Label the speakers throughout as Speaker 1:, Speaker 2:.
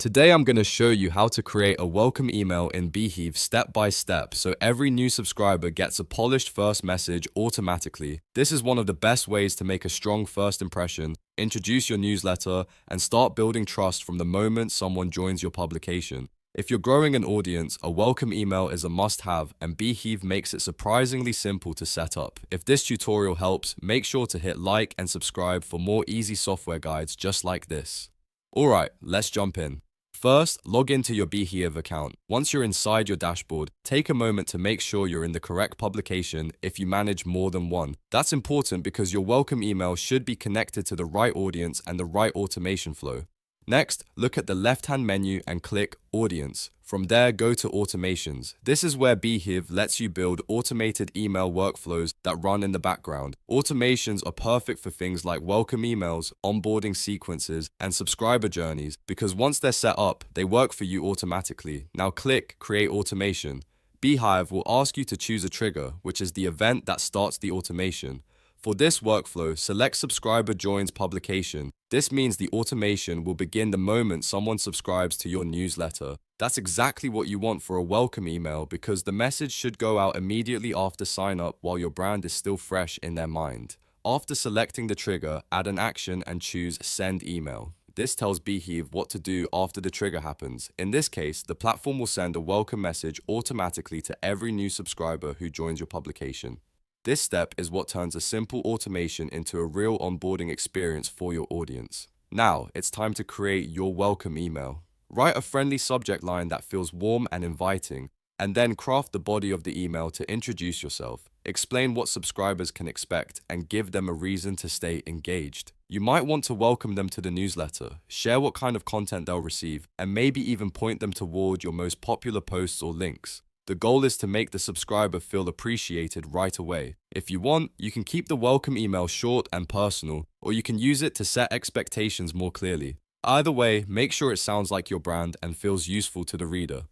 Speaker 1: Today I'm going to show you how to create a welcome email in Beehiiv step by step so every new subscriber gets a polished first message automatically. This is one of the best ways to make a strong first impression, introduce your newsletter, and start building trust from the moment someone joins your publication. If you're growing an audience, a welcome email is a must-have, and Beehiiv makes it surprisingly simple to set up. If this tutorial helps, make sure to hit like and subscribe for more easy software guides just like this. Alright, let's jump in. First, log into your Beehiiv account. Once you're inside your dashboard, take a moment to make sure you're in the correct publication if you manage more than one. That's important because your welcome email should be connected to the right audience and the right automation flow. Next, look at the left-hand menu and click Audience. From there, go to Automations. This is where Beehiiv lets you build automated email workflows that run in the background. Automations are perfect for things like welcome emails, onboarding sequences, and subscriber journeys because once they're set up, they work for you automatically. Now click Create Automation. Beehiiv will ask you to choose a trigger, which is the event that starts the automation. For this workflow, select Subscriber Joins Publication. This means the automation will begin the moment someone subscribes to your newsletter. That's exactly what you want for a welcome email because the message should go out immediately after sign up while your brand is still fresh in their mind. After selecting the trigger, add an action and choose Send Email. This tells Beehiiv what to do after the trigger happens. In this case, the platform will send a welcome message automatically to every new subscriber who joins your publication. This step is what turns a simple automation into a real onboarding experience for your audience. Now, it's time to create your welcome email. Write a friendly subject line that feels warm and inviting, and then craft the body of the email to introduce yourself. Explain what subscribers can expect and give them a reason to stay engaged. You might want to welcome them to the newsletter, share what kind of content they'll receive, and maybe even point them toward your most popular posts or links. The goal is to make the subscriber feel appreciated right away. If you want, you can keep the welcome email short and personal, or you can use it to set expectations more clearly. Either way, make sure it sounds like your brand and feels useful to the reader.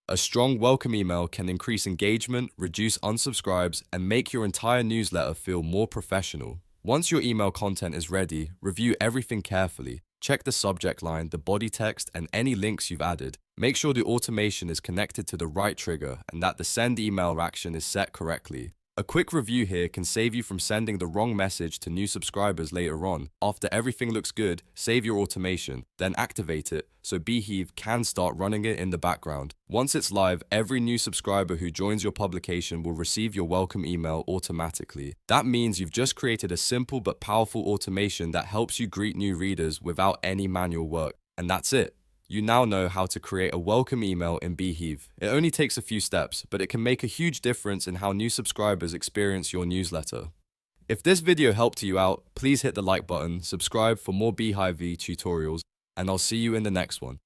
Speaker 1: A strong welcome email can increase engagement, reduce unsubscribes, and make your entire newsletter feel more professional. Once your email content is ready, review everything carefully. Check the subject line, the body text, and any links you've added. Make sure the automation is connected to the right trigger and that the send email action is set correctly. A quick review here can save you from sending the wrong message to new subscribers later on. After everything looks good, save your automation, then activate it so Beehiiv can start running it in the background. Once it's live, every new subscriber who joins your publication will receive your welcome email automatically. That means you've just created a simple but powerful automation that helps you greet new readers without any manual work. And that's it. You now know how to create a welcome email in Beehiiv. It only takes a few steps, but it can make a huge difference in how new subscribers experience your newsletter. If this video helped you out, please hit the like button, subscribe for more Beehiiv tutorials, and I'll see you in the next one.